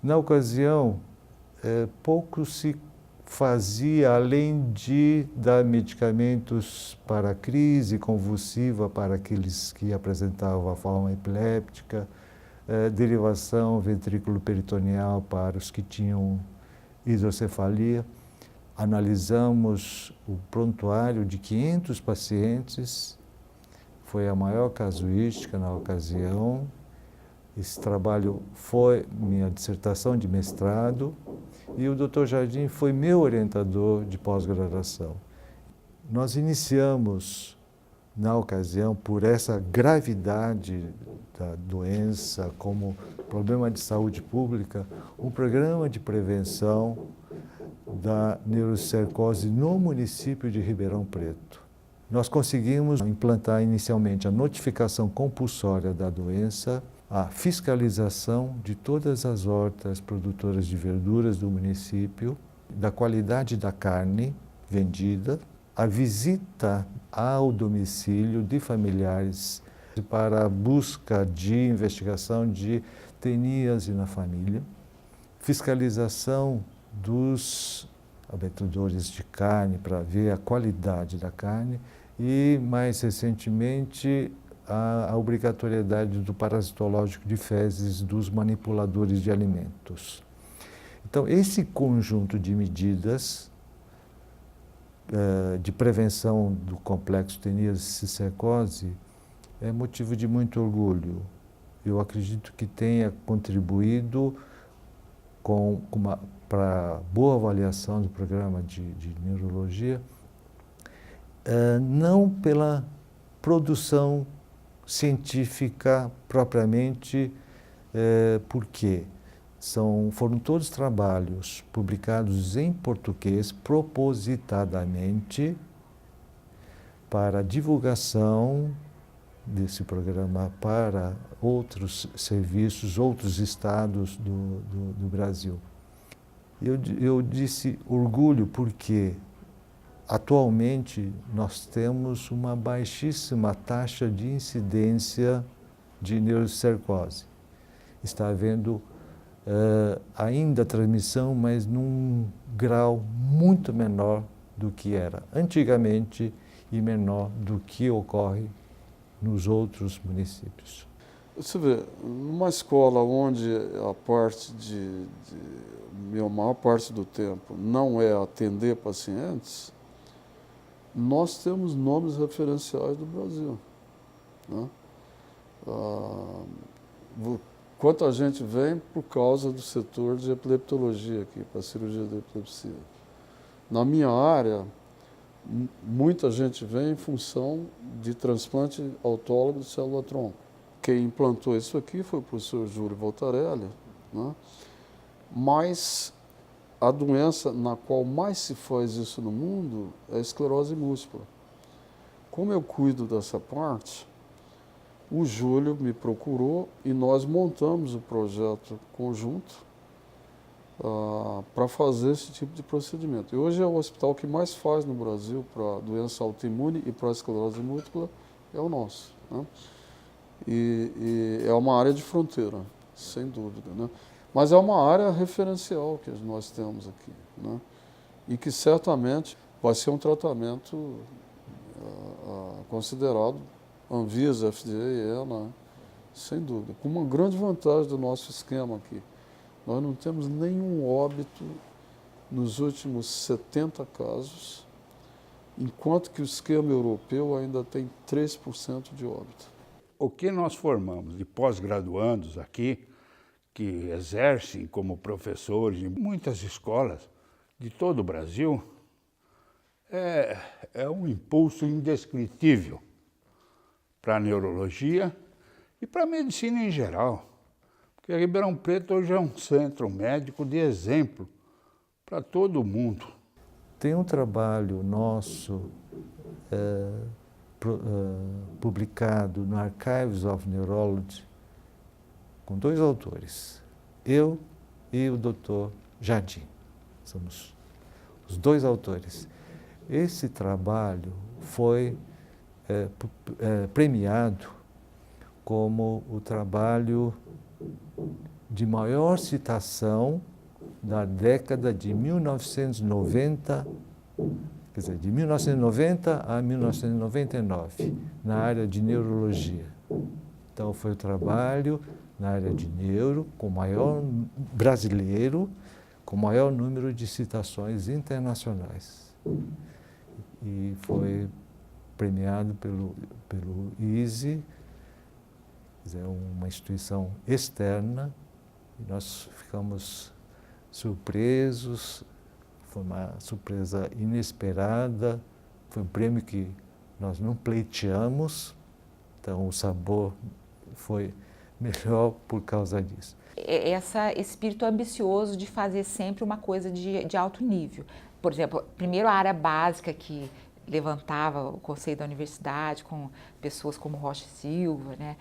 Na ocasião, pouco se fazia, além de dar medicamentos para a crise convulsiva para aqueles que apresentavam a forma epiléptica, derivação ventrículo-peritoneal para os que tinham hidrocefalia. Analisamos o prontuário de 500 pacientes, foi a maior casuística na ocasião. Esse trabalho foi minha dissertação de mestrado e o Dr. Jardim foi meu orientador de pós-graduação. Nós iniciamos, na ocasião, por essa gravidade da doença como problema de saúde pública, um programa de prevenção da neurocistercose no município de Ribeirão Preto. Nós conseguimos implantar inicialmente a notificação compulsória da doença, a fiscalização de todas as hortas produtoras de verduras do município, da qualidade da carne vendida, a visita ao domicílio de familiares para a busca de investigação de teníase na família, fiscalização dos abatedores de carne para ver a qualidade da carne e, mais recentemente, a obrigatoriedade do parasitológico de fezes dos manipuladores de alimentos. Então, esse conjunto de medidas de prevenção do complexo teníase-cistercose é motivo de muito orgulho. Eu acredito que tenha contribuído para a boa avaliação do programa de neurologia, não pela produção científica propriamente, porque foram todos trabalhos publicados em português propositadamente para divulgação desse programa para outros serviços, outros estados do Brasil. Eu disse orgulho porque atualmente nós temos uma baixíssima taxa de incidência de neurocercose. Está havendo ainda transmissão, mas num grau muito menor do que era antigamente e menor do que ocorre nos outros municípios. Você vê, numa escola onde a maior parte do tempo não é atender pacientes, nós temos nomes referenciais do Brasil, né? Quanta gente vem por causa do setor de epileptologia aqui, para a cirurgia da epilepsia. Na minha área, muita gente vem em função de transplante autólogo de célula-tronco. Quem implantou isso aqui foi o professor Júlio Voltarelli, né? Mas a doença na qual mais se faz isso no mundo é a esclerose múltipla. Como eu cuido dessa parte, o Júlio me procurou e nós montamos o projeto conjunto para fazer esse tipo de procedimento. E hoje é o hospital que mais faz no Brasil para doença autoimune e para esclerose múltipla, é o nosso, né? E é uma área de fronteira, sem dúvida, né? Mas é uma área referencial que nós temos aqui, né? E que certamente vai ser um tratamento considerado Anvisa, FDA, EMA, sem dúvida. Com uma grande vantagem do nosso esquema aqui. Nós não temos nenhum óbito nos últimos 70 casos, enquanto que o esquema europeu ainda tem 3% de óbito. O que nós formamos de pós-graduandos aqui, que exercem como professores em muitas escolas de todo o Brasil, é um impulso indescritível para a neurologia e para a medicina em geral. Porque Ribeirão Preto hoje é um centro médico de exemplo para todo mundo. Tem um trabalho nosso publicado no Archives of Neurology com 2 autores, eu e o Dr. Jardim. Somos os 2 autores. Esse trabalho foi premiado como o trabalho de maior citação da década de 1990, quer dizer, de 1990 a 1999, na área de neurologia. Então, foi o trabalho na área de neuro, com maior brasileiro, com maior número de citações internacionais. E foi premiado pelo ISE, uma instituição externa, e nós ficamos surpresos, foi uma surpresa inesperada, foi um prêmio que nós não pleiteamos, então o sabor foi melhor por causa disso. Esse espírito ambicioso de fazer sempre uma coisa de alto nível. Por exemplo, primeiro a área básica que levantava o conceito da universidade com pessoas como Rocha Silva, né?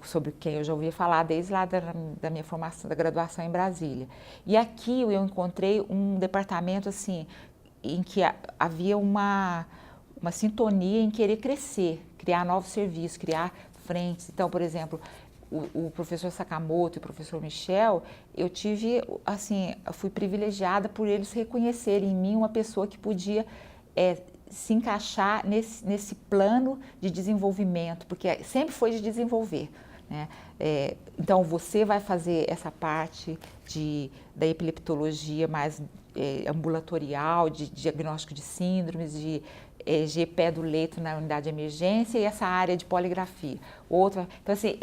Sobre quem eu já ouvia falar desde lá da minha formação, da graduação em Brasília. E aqui eu encontrei um departamento assim, em que havia uma sintonia em querer crescer, criar novos serviços, criar frentes. Então, por exemplo, o professor Sakamoto e o professor Michel, eu fui privilegiada por eles reconhecerem em mim uma pessoa que podia se encaixar nesse plano de desenvolvimento, porque sempre foi de desenvolver, né? Então, você vai fazer essa parte da epileptologia mais ambulatorial, de diagnóstico de síndromes, de pé do leito na unidade de emergência e essa área de poligrafia. Outra, então, assim,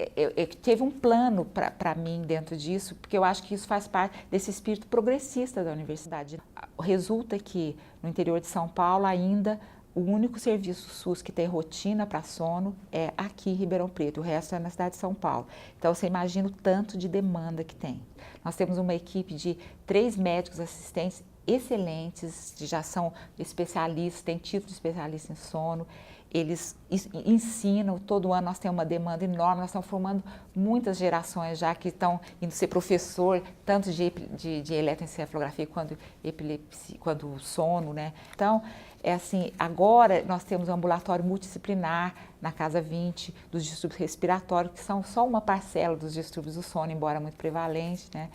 teve um plano para mim dentro disso, porque eu acho que isso faz parte desse espírito progressista da universidade. Resulta que no interior de São Paulo ainda o único serviço SUS que tem rotina para sono é aqui em Ribeirão Preto, o resto é na cidade de São Paulo. Então, você imagina o tanto de demanda que tem. Nós temos uma equipe de 3 médicos assistentes excelentes, que já são especialistas, têm título de especialista em sono. eles ensinam, todo ano nós temos uma demanda enorme, nós estamos formando muitas gerações já que estão indo ser professor, tanto de eletroencefalografia quanto epilepsia, quanto sono, né? Então, é assim, agora nós temos um ambulatório multidisciplinar na Casa 20 dos distúrbios respiratórios, que são só uma parcela dos distúrbios do sono, embora muito prevalente, né?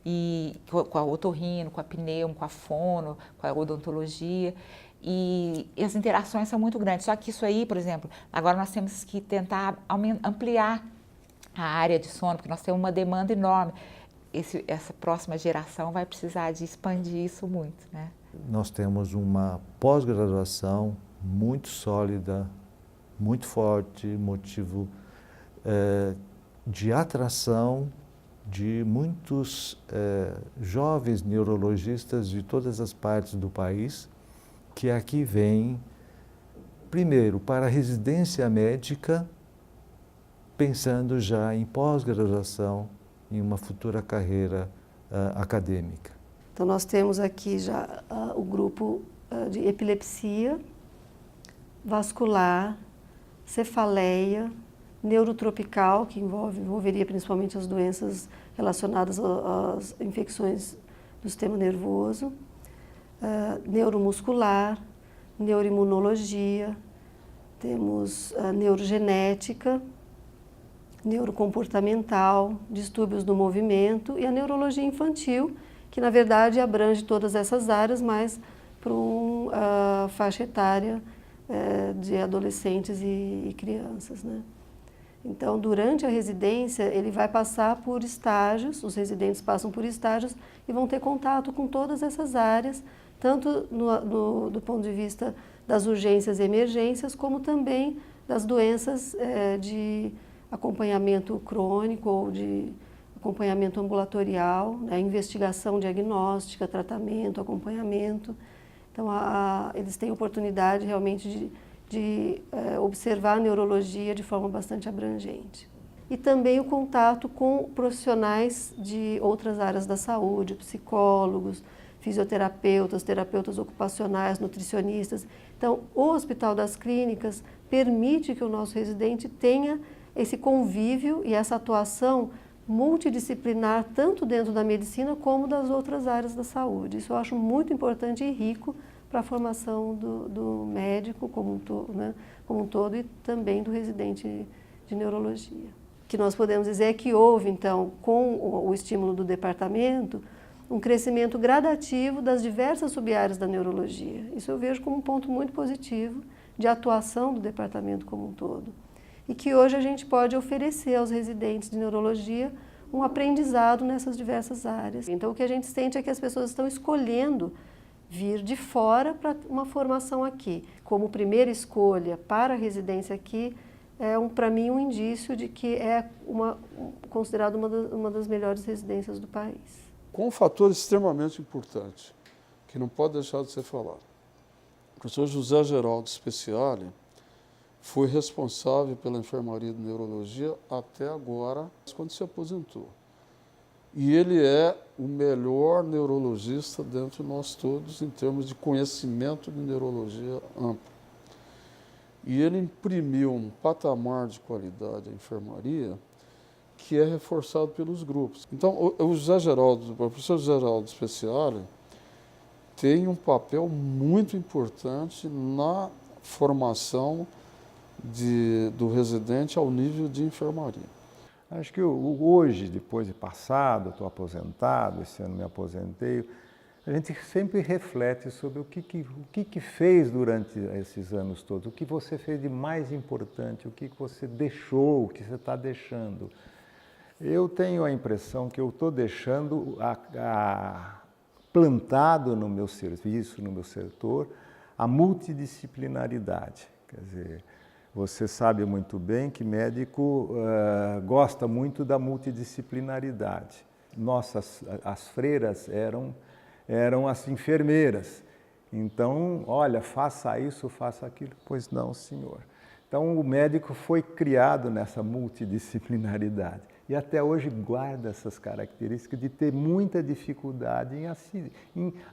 E com a otorrino, com a pneumo, com a fono, com a odontologia. E as interações são muito grandes. Só que isso aí, por exemplo, agora nós temos que tentar ampliar a área de sono, porque nós temos uma demanda enorme. Essa próxima geração vai precisar de expandir isso muito, né? Nós temos uma pós-graduação muito sólida, muito forte, motivo de atração de muitos jovens neurologistas de todas as partes do país, que aqui vêm, primeiro, para a residência médica, pensando já em pós-graduação, em uma futura carreira acadêmica. Então, nós temos aqui já o grupo de epilepsia, vascular, cefaleia, neurotropical, que envolveria principalmente as doenças relacionadas às infecções do sistema nervoso, neuromuscular, neuroimunologia, temos a neurogenética, neurocomportamental, distúrbios do movimento e a neurologia infantil, que na verdade abrange todas essas áreas, mas para uma faixa etária de adolescentes e crianças, né? Então, durante a residência, ele vai passar por estágios, os residentes passam por estágios e vão ter contato com todas essas áreas, tanto do ponto de vista das urgências e emergências, como também das doenças de acompanhamento crônico ou de acompanhamento ambulatorial, né, investigação diagnóstica, tratamento, acompanhamento. Então, eles têm oportunidade realmente de observar a neurologia de forma bastante abrangente. E também o contato com profissionais de outras áreas da saúde, psicólogos, fisioterapeutas, terapeutas ocupacionais, nutricionistas. Então, o Hospital das Clínicas permite que o nosso residente tenha esse convívio e essa atuação multidisciplinar, tanto dentro da medicina como das outras áreas da saúde. Isso eu acho muito importante e rico para a formação do médico como um todo e também do residente de neurologia. O que nós podemos dizer é que houve, então, com o estímulo do departamento, um crescimento gradativo das diversas sub-áreas da neurologia. Isso eu vejo como um ponto muito positivo de atuação do departamento como um todo. E que hoje a gente pode oferecer aos residentes de neurologia um aprendizado nessas diversas áreas. Então, o que a gente sente é que as pessoas estão escolhendo vir de fora para uma formação aqui. Como primeira escolha para a residência aqui, para mim, um indício de que é considerada uma das melhores residências do país. Com um fator extremamente importante, que não pode deixar de ser falado. O professor José Geraldo Speciale foi responsável pela enfermaria de neurologia até agora, quando se aposentou. E ele é o melhor neurologista dentre nós todos em termos de conhecimento de neurologia amplo. E ele imprimiu um patamar de qualidade à enfermaria que é reforçado pelos grupos. Então, o professor José Geraldo Speciale tem um papel muito importante na formação do residente ao nível de enfermaria. Acho que hoje, depois de passado, estou aposentado, esse ano me aposentei, a gente sempre reflete sobre o que fez durante esses anos todos, o que você fez de mais importante, o que você deixou, o que você está deixando. Eu tenho a impressão que eu estou deixando plantado no meu serviço, no meu setor, a multidisciplinaridade. Quer dizer, você sabe muito bem que médico gosta muito da multidisciplinaridade. As freiras eram as enfermeiras. Então, olha, faça isso, faça aquilo. Pois não, senhor. Então, o médico foi criado nessa multidisciplinaridade. E até hoje guarda essas características de ter muita dificuldade em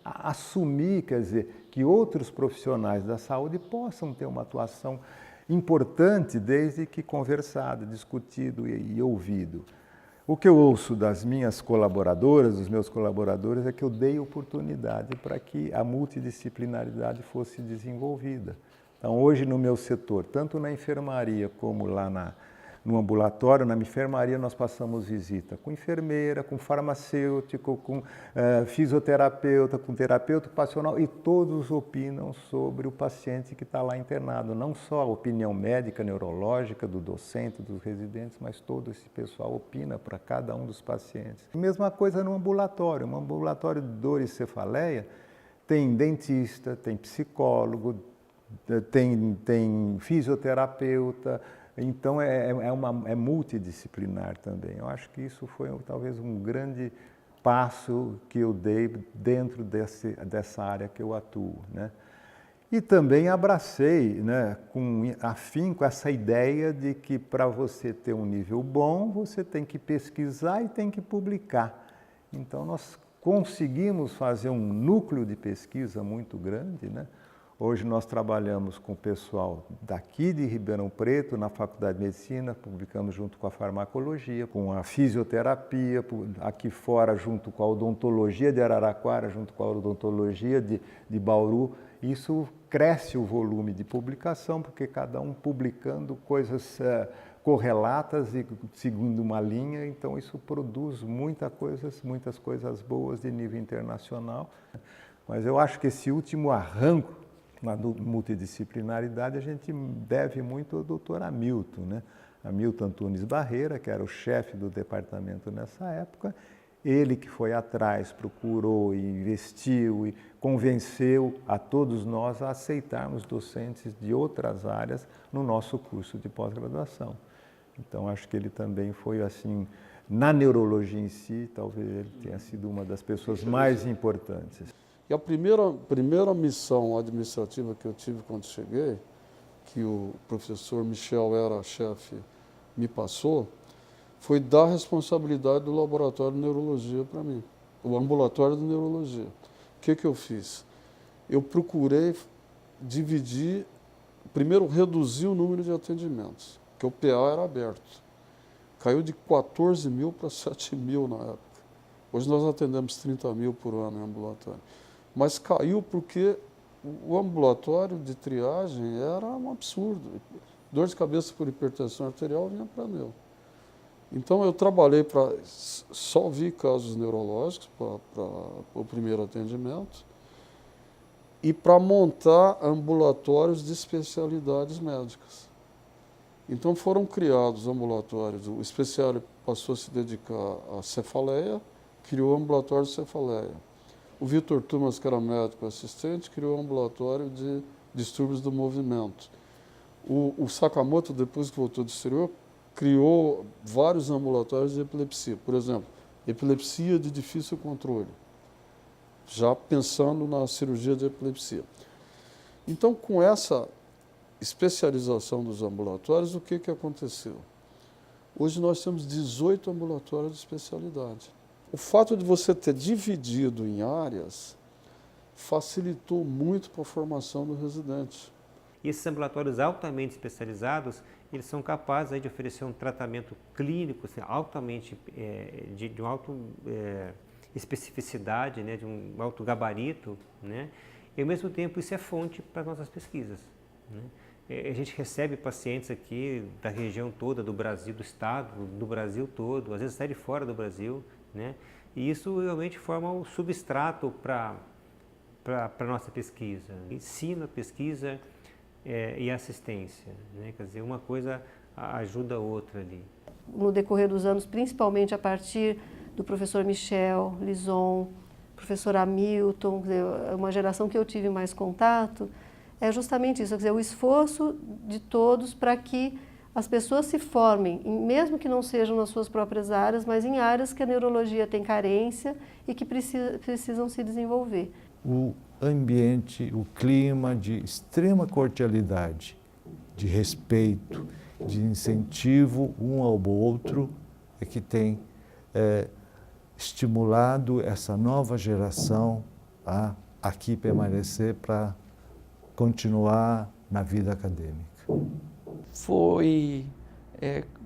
assumir, quer dizer, que outros profissionais da saúde possam ter uma atuação importante desde que conversado, discutido e ouvido. O que eu ouço das minhas colaboradoras, dos meus colaboradores, é que eu dei oportunidade para que a multidisciplinaridade fosse desenvolvida. Então, hoje no meu setor, tanto na enfermaria como lá no ambulatório, na enfermaria nós passamos visita com enfermeira, com farmacêutico, com fisioterapeuta, com terapeuta ocupacional, e todos opinam sobre o paciente que está lá internado. Não só a opinião médica, neurológica, do docente, dos residentes, mas todo esse pessoal opina para cada um dos pacientes. Mesma coisa no ambulatório. Um ambulatório de dor e cefaleia tem dentista, tem psicólogo, tem fisioterapeuta. Então, é multidisciplinar também. Eu acho que isso foi talvez um grande passo que eu dei dentro dessa área que eu atuo, né? E também abracei, né, com afinco essa ideia de que para você ter um nível bom, você tem que pesquisar e tem que publicar. Então, nós conseguimos fazer um núcleo de pesquisa muito grande, né? Hoje nós trabalhamos com o pessoal daqui de Ribeirão Preto, na Faculdade de Medicina, publicamos junto com a farmacologia, com a fisioterapia, aqui fora junto com a odontologia de Araraquara, junto com a odontologia de Bauru. Isso cresce o volume de publicação, porque cada um publicando coisas correlatas e seguindo uma linha, então isso produz muitas coisas boas de nível internacional. Mas eu acho que esse último arranco na multidisciplinaridade a gente deve muito ao doutor Hamilton, né? Hamilton Antunes Barreira, que era o chefe do departamento nessa época, ele que foi atrás, procurou e investiu e convenceu a todos nós a aceitarmos docentes de outras áreas no nosso curso de pós-graduação. Então, acho que ele também foi assim, na neurologia em si, talvez ele tenha sido uma das pessoas mais importantes. E a primeira missão administrativa que eu tive quando cheguei, que o professor Michel era chefe, me passou, foi dar responsabilidade do laboratório de neurologia para mim, o ambulatório de neurologia. O que eu fiz? Eu procurei dividir, primeiro reduzir o número de atendimentos, porque o PA era aberto. Caiu de 14 mil para 7 mil na época. Hoje nós atendemos 30 mil por ano em ambulatório. Mas caiu porque o ambulatório de triagem era um absurdo. Dor de cabeça por hipertensão arterial vinha para neuro. Então eu trabalhei para só vi casos neurológicos para o primeiro atendimento e para montar ambulatórios de especialidades médicas. Então foram criados ambulatórios, o especial passou a se dedicar à cefaleia, criou o ambulatório de cefaleia. O Vitor Tumas, que era médico assistente, criou um ambulatório de distúrbios do movimento. O Sakamoto, depois que voltou do exterior, criou vários ambulatórios de epilepsia. Por exemplo, epilepsia de difícil controle, já pensando na cirurgia de epilepsia. Então, com essa especialização dos ambulatórios, o que aconteceu? Hoje nós temos 18 ambulatórios de especialidade. O fato de você ter dividido em áreas facilitou muito para a formação do residente. E esses ambulatórios altamente especializados, eles são capazes aí de oferecer um tratamento clínico assim, altamente de uma alta especificidade, né, de um alto gabarito, né, e ao mesmo tempo isso é fonte para as nossas pesquisas, né. A gente recebe pacientes aqui da região toda do Brasil, do estado, do Brasil todo, às vezes até de fora do Brasil, né? E isso realmente forma um substrato para a nossa pesquisa. Ensino, pesquisa e assistência, né? Quer dizer, uma coisa ajuda a outra ali. No decorrer dos anos, principalmente a partir do professor Michel, Lison, professor Hamilton, quer dizer, uma geração que eu tive mais contato, é justamente isso, quer dizer, o esforço de todos para que as pessoas se formem, mesmo que não sejam nas suas próprias áreas, mas em áreas que a neurologia tem carência e que precisam se desenvolver. O ambiente, o clima de extrema cordialidade, de respeito, de incentivo um ao outro, é que tem estimulado essa nova geração a aqui permanecer para continuar na vida acadêmica. foi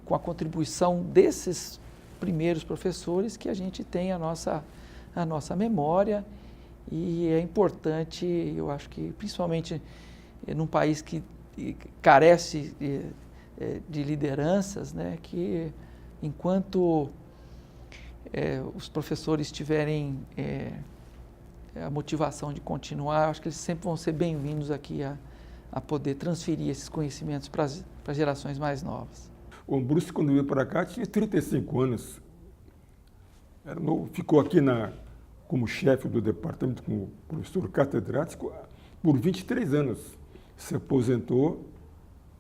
com a contribuição desses primeiros professores que a gente tem a nossa memória, e é importante, eu acho que principalmente num país que carece de lideranças, né, que enquanto os professores tiverem a motivação de continuar, eu acho que eles sempre vão ser bem-vindos aqui a poder transferir esses conhecimentos para as gerações mais novas. O Bruce, quando veio para cá, tinha 35 anos. Era novo, ficou aqui como chefe do departamento, como professor catedrático, por 23 anos. Se aposentou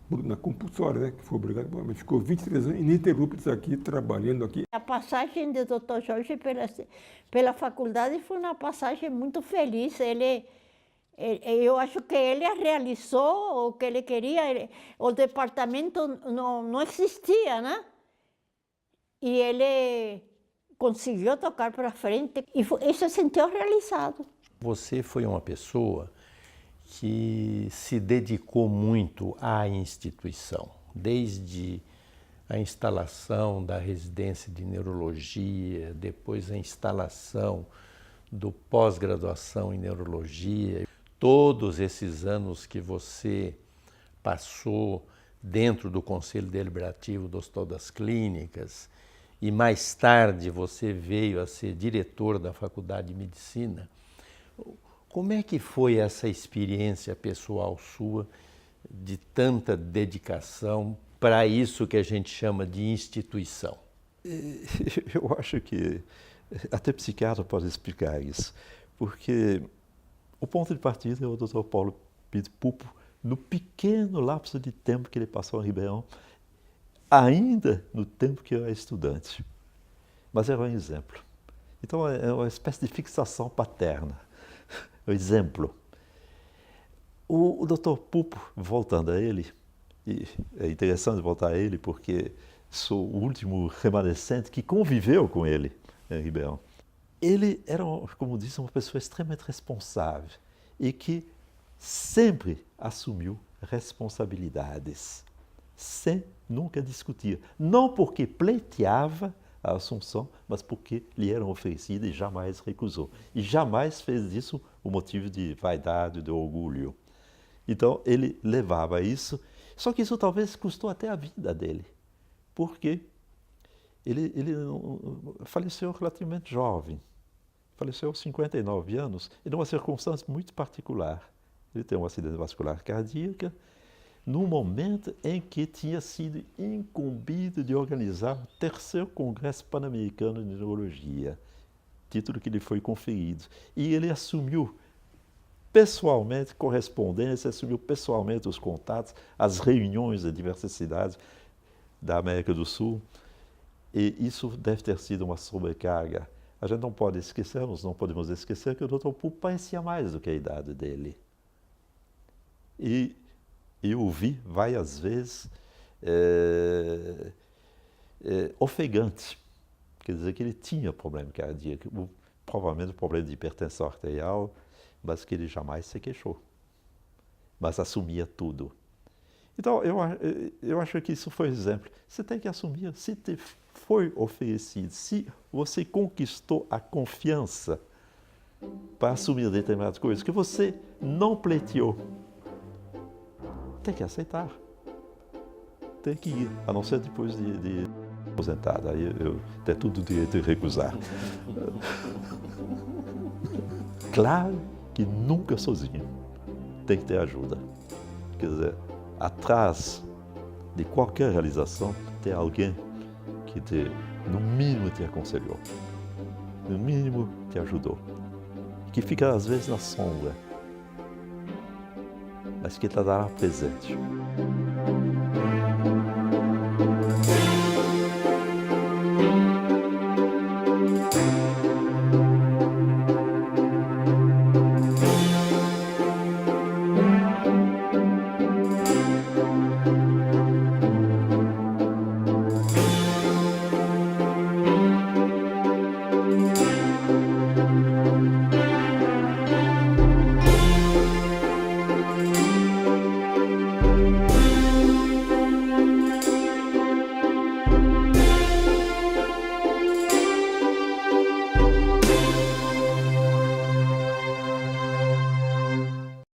na compulsória, né, que foi obrigado, mas ficou 23 anos ininterruptos aqui, trabalhando aqui. A passagem do Dr. Jorge pela faculdade foi uma passagem muito feliz. Eu acho que ele realizou o que ele queria. O departamento não existia, né? E ele conseguiu tocar para frente e se sentiu realizado. Você foi uma pessoa que se dedicou muito à instituição, desde a instalação da residência de neurologia, depois a instalação do pós-graduação em neurologia. Todos esses anos que você passou dentro do Conselho Deliberativo do Hospital das Clínicas, e mais tarde você veio a ser diretor da Faculdade de Medicina. Como é que foi essa experiência pessoal sua de tanta dedicação para isso que a gente chama de instituição? Eu acho que até psiquiatra pode explicar isso, porque o ponto de partida é o Dr. Paulo Pinto Pupo, no pequeno lapso de tempo que ele passou em Ribeirão, ainda no tempo que eu era estudante. Mas era um exemplo. Então é uma espécie de fixação paterna. O exemplo. O Dr. Pupo, voltando a ele, e é interessante voltar a ele porque sou o último remanescente que conviveu com ele em Ribeirão. Ele era, como disse, uma pessoa extremamente responsável e que sempre assumiu responsabilidades, sem nunca discutir. Não porque pleiteava a assunção, mas porque lhe eram oferecidas e jamais recusou. E jamais fez disso o motivo de vaidade, de orgulho. Então, ele levava isso, só que isso talvez custou até a vida dele, porque ele faleceu relativamente jovem, faleceu aos 59 anos, e numa circunstância muito particular. Ele teve um acidente vascular cardíaco, no momento em que tinha sido incumbido de organizar o 3º Congresso Pan-Americano de Neurologia, título que lhe foi conferido. E ele assumiu pessoalmente correspondência, assumiu pessoalmente os contatos, as reuniões de diversas cidades da América do Sul. E isso deve ter sido uma sobrecarga. A gente não pode esquecer, nós não podemos esquecer que o Dr. Pupo parecia mais do que a idade dele. E eu o vi várias vezes ofegante. Quer dizer que ele tinha problema cardíaco, provavelmente problema de hipertensão arterial, mas que ele jamais se queixou. Mas assumia tudo. Então, eu acho que isso foi um exemplo. Você tem que assumir, se te foi oferecido, se você conquistou a confiança para assumir determinadas coisas que você não pleiteou, tem que aceitar. Tem que ir, a não ser depois de aposentado. Aí eu tenho tudo o direito de recusar. Claro que nunca sozinho. Tem que ter ajuda. Quer dizer, atrás de qualquer realização, tem alguém que no mínimo te aconselhou, no mínimo te ajudou, que fica às vezes na sombra, mas que te dará presente.